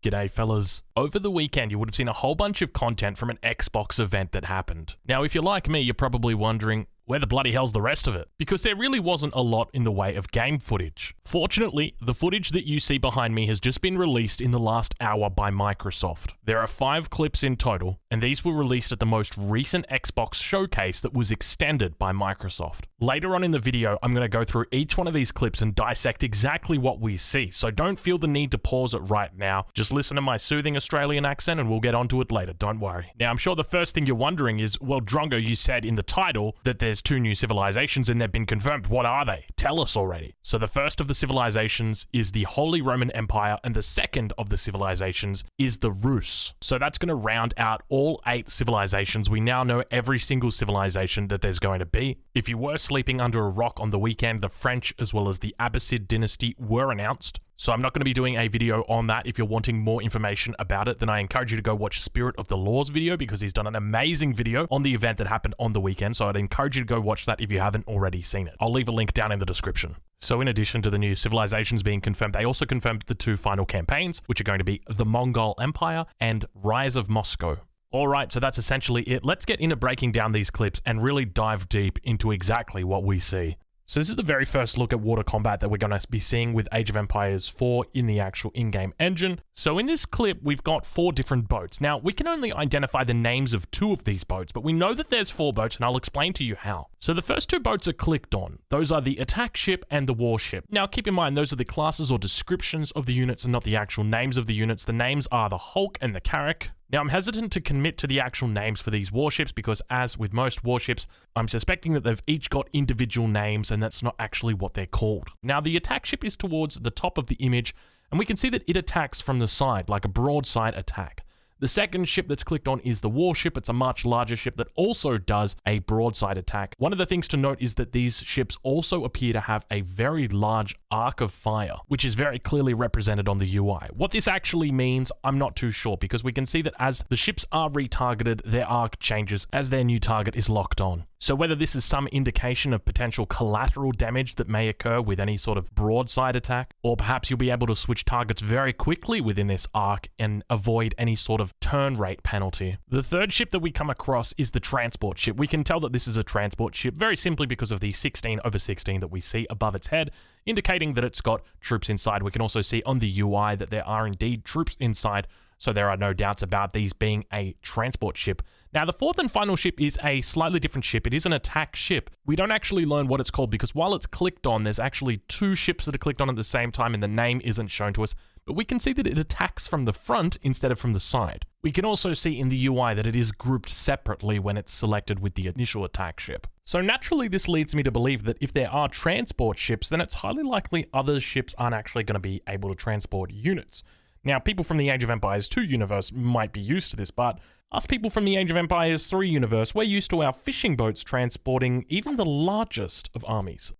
G'day fellas. Over the weekend you would have seen a whole bunch of content from an Xbox event that happened. Now if you're like me, you're probably wondering, where the bloody hell's the rest of it? Because there really wasn't a lot in the way of game footage. Fortunately, the footage that you see behind me has just been released in the last hour by Microsoft. There are 5 clips in total, and these were released at the most recent Xbox showcase that was extended by Microsoft. Later on in the video, I'm going to go through each one of these clips and dissect exactly what we see, so don't feel the need to pause it right now. Just listen to my soothing Australian accent and we'll get onto it later, don't worry. Now, I'm sure the first thing you're wondering is, well, Drongo, you said in the title that there's 2 new civilizations and they've been confirmed. What are they? Tell us already. So the first of the civilizations is the Holy Roman Empire, and the second of the civilizations is the Rus. So that's going to round out all 8 civilizations. We now know every single civilization that there's going to be. If you were sleeping under a rock on the weekend, the French as well as the Abbasid dynasty were announced. So I'm not going to be doing a video on that. If you're wanting more information about it, then I encourage you to go watch Spirit of the Law's video, because he's done an amazing video on the event that happened on the weekend. So I'd encourage you to go watch that if you haven't already seen it. I'll leave a link down in the description. So in addition to the new civilizations being confirmed, they also confirmed the 2 final campaigns, which are going to be the Mongol Empire and Rise of Moscow. Alright, so that's essentially it. Let's get into breaking down these clips and really dive deep into exactly what we see. So this is the very first look at water combat that we're going to be seeing with Age of Empires 4 in the actual in-game engine. So in this clip, we've got 4 different boats. Now, we can only identify the names of 2 of these boats, but we know that there's 4 boats, and I'll explain to you how. So the first 2 boats are clicked on. Those are the attack ship and the warship. Now, keep in mind, those are the classes or descriptions of the units and not the actual names of the units. The names are the Hulk and the Carrack. Now, I'm hesitant to commit to the actual names for these warships because, as with most warships, I'm suspecting that they've each got individual names and that's not actually what they're called. Now, the attack ship is towards the top of the image, and we can see that it attacks from the side, like a broadside attack. The second ship that's clicked on is the warship. It's a much larger ship that also does a broadside attack. One of the things to note is that these ships also appear to have a very large arc of fire, which is very clearly represented on the UI. What this actually means, I'm not too sure, because we can see that as the ships are retargeted, their arc changes as their new target is locked on. So whether this is some indication of potential collateral damage that may occur with any sort of broadside attack, or perhaps you'll be able to switch targets very quickly within this arc and avoid any sort of turn rate penalty. The third ship that we come across is the transport ship. We can tell that this is a transport ship very simply because of the 16/16 that we see above its head, indicating that it's got troops inside. We can also see on the UI that there are indeed troops inside, so there are no doubts about these being a transport ship. Now, the fourth and final ship is a slightly different ship. It is an attack ship. We don't actually learn what it's called because while it's clicked on, there's actually 2 ships that are clicked on at the same time and the name isn't shown to us, but we can see that it attacks from the front instead of from the side. We can also see in the UI that it is grouped separately when it's selected with the initial attack ship. So naturally, this leads me to believe that if there are transport ships, then it's highly likely other ships aren't actually going to be able to transport units. Now, people from the Age of Empires 2 universe might be used to this, but us people from the Age of Empires 3 universe, we're used to our fishing boats transporting even the largest of armies.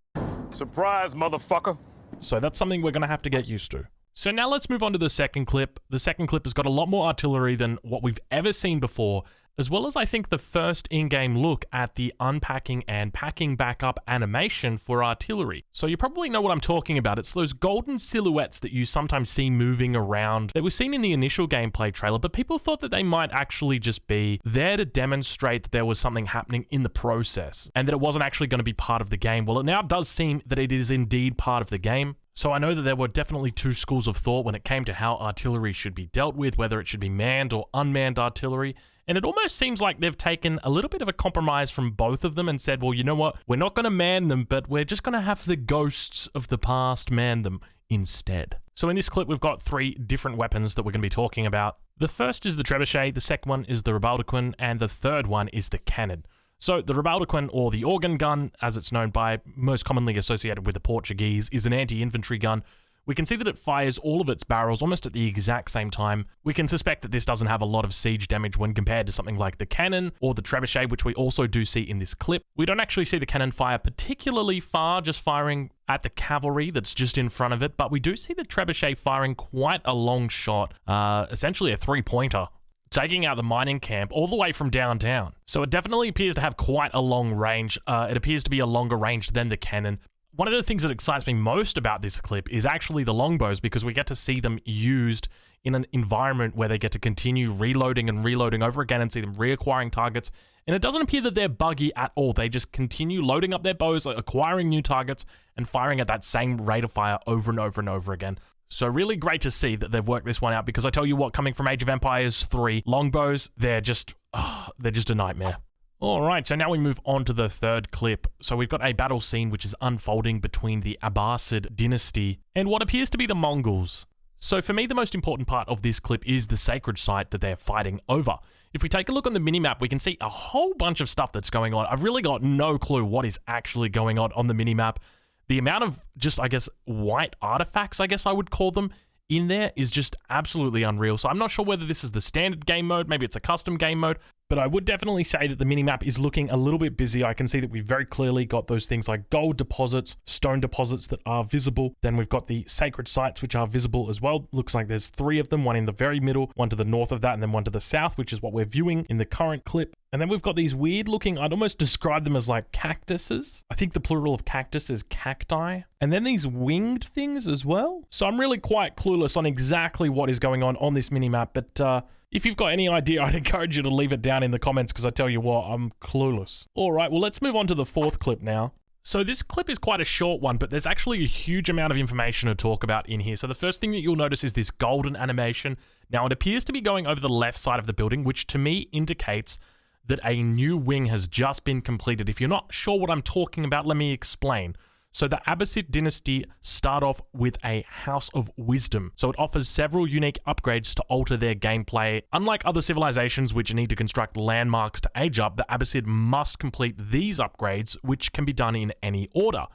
Surprise, motherfucker! So that's something we're going to have to get used to. So now let's move on to the second clip. The second clip has got a lot more artillery than what we've ever seen before, as well as I think the first in-game look at the unpacking and packing back up animation for artillery. So you probably know what I'm talking about. It's those golden silhouettes that you sometimes see moving around. They were seen in the initial gameplay trailer, but people thought that they might actually just be there to demonstrate that there was something happening in the process and that it wasn't actually going to be part of the game. Well, it now does seem that it is indeed part of the game. So I know that there were definitely 2 schools of thought when it came to how artillery should be dealt with, whether it should be manned or unmanned artillery. And it almost seems like they've taken a little bit of a compromise from both of them and said, well, you know what? We're not going to man them, but we're just going to have the ghosts of the past man them instead. So in this clip, we've got 3 different weapons that we're going to be talking about. The first is the trebuchet, the second one is the Rebaldequin, and the third one is the cannon. So the Rebaldequin, or the organ gun, as it's known by, most commonly associated with the Portuguese, is an anti-infantry gun. We can see that it fires all of its barrels almost at the exact same time. We can suspect that this doesn't have a lot of siege damage when compared to something like the cannon or the trebuchet, which we also do see in this clip. We don't actually see the cannon fire particularly far, just firing at the cavalry that's just in front of it, but we do see the trebuchet firing quite a long shot, essentially a 3-pointer. Taking out the mining camp all the way from downtown. So it definitely appears to have quite a long range. It appears to be a longer range than the cannon. One of the things that excites me most about this clip is actually the longbows, because we get to see them used in an environment where they get to continue reloading and reloading over again and see them reacquiring targets. And it doesn't appear that they're buggy at all. They just continue loading up their bows, acquiring new targets, and firing at that same rate of fire over and over and over again. So really great to see that they've worked this one out, because I tell you what, coming from Age of Empires 3, longbows, they're just a nightmare. All right, so now we move on to the third clip. So we've got a battle scene which is unfolding between the Abbasid dynasty and what appears to be the Mongols. So for me, the most important part of this clip is the sacred site that they're fighting over. If we take a look on the minimap, we can see a whole bunch of stuff that's going on. I've really got no clue what is actually going on the minimap. The amount of just, I guess, white artifacts, I guess I would call them, in there is just absolutely unreal. So I'm not sure whether this is the standard game mode, maybe it's a custom game mode, but I would definitely say that the minimap is looking a little bit busy. I can see that we've very clearly got those things like gold deposits, stone deposits that are visible. Then we've got the sacred sites, which are visible as well. Looks like there's 3 of them, one in the very middle, one to the north of that, and then one to the south, which is what we're viewing in the current clip. And then we've got these weird looking, I'd almost describe them as like cactuses. I think the plural of cactus is cacti. And then these winged things as well. So I'm really quite clueless on exactly what is going on this minimap, but if you've got any idea, I'd encourage you to leave it down in the comments, because I tell you what, I'm clueless. All right, well, let's move on to the fourth clip now. So this clip is quite a short one, but there's actually a huge amount of information to talk about in here. So the first thing that you'll notice is this golden animation. Now, it appears to be going over the left side of the building, which to me indicates that a new wing has just been completed. If you're not sure what I'm talking about, let me explain. So the Abbasid dynasty start off with a House of Wisdom. So it offers several unique upgrades to alter their gameplay. Unlike other civilizations which need to construct landmarks to age up, the Abbasid must complete these upgrades, which can be done in any order.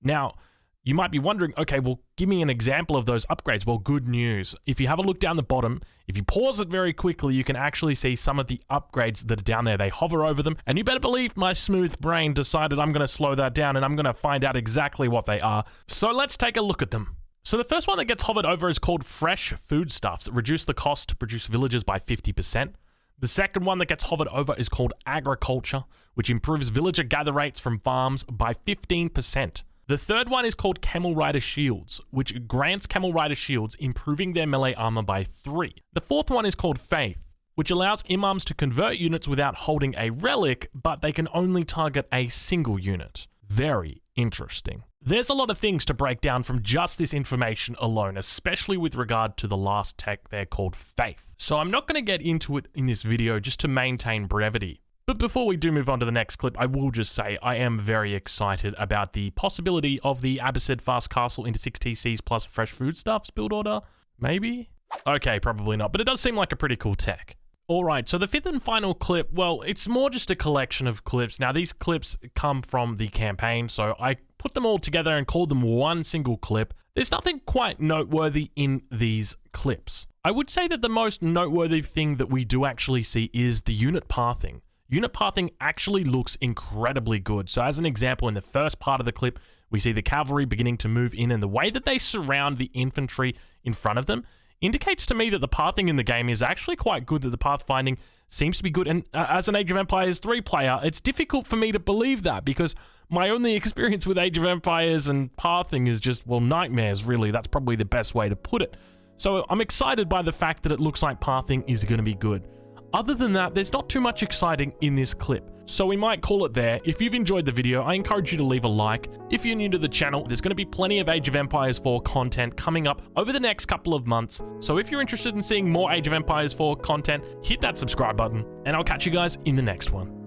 Now, you might be wondering, okay, well, give me an example of those upgrades. Well, good news. If you have a look down the bottom, if you pause it very quickly, you can actually see some of the upgrades that are down there. They hover over them, and you better believe my smooth brain decided I'm going to slow that down, and I'm going to find out exactly what they are. So let's take a look at them. So the first one that gets hovered over is called Fresh Foodstuffs. It reduces the cost to produce villages by 50%. The second one that gets hovered over is called Agriculture, which improves villager gather rates from farms by 15%. The third one is called Camel Rider Shields, which grants Camel Rider Shields, improving their melee armor by 3. The fourth one is called Faith, which allows imams to convert units without holding a relic, but they can only target a single unit. Very interesting. There's a lot of things to break down from just this information alone, especially with regard to the last tech there called Faith. So I'm not going to get into it in this video just to maintain brevity. But before we do move on to the next clip, I will just say I am very excited about the possibility of the Abbasid Fast Castle into 6 TCs plus Fresh Foodstuffs build order. Maybe? Okay, probably not, but it does seem like a pretty cool tech. Alright, so the fifth and final clip, well, it's more just a collection of clips. Now, these clips come from the campaign, so I put them all together and called them one single clip. There's nothing quite noteworthy in these clips. I would say that the most noteworthy thing that we do actually see is the unit pathing. Unit pathing actually looks incredibly good. So as an example, in the first part of the clip, we see the cavalry beginning to move in, and the way that they surround the infantry in front of them indicates to me that the pathing in the game is actually quite good, that the pathfinding seems to be good. And as an Age of Empires 3 player, it's difficult for me to believe that, because my only experience with Age of Empires and pathing is just, well, nightmares, really. That's probably the best way to put it. So I'm excited by the fact that it looks like pathing is going to be good. Other than that, there's not too much exciting in this clip, so we might call it there. If you've enjoyed the video, I encourage you to leave a like. If you're new to the channel, there's going to be plenty of Age of Empires 4 content coming up over the next couple of months, so if you're interested in seeing more Age of Empires 4 content, hit that subscribe button, and I'll catch you guys in the next one.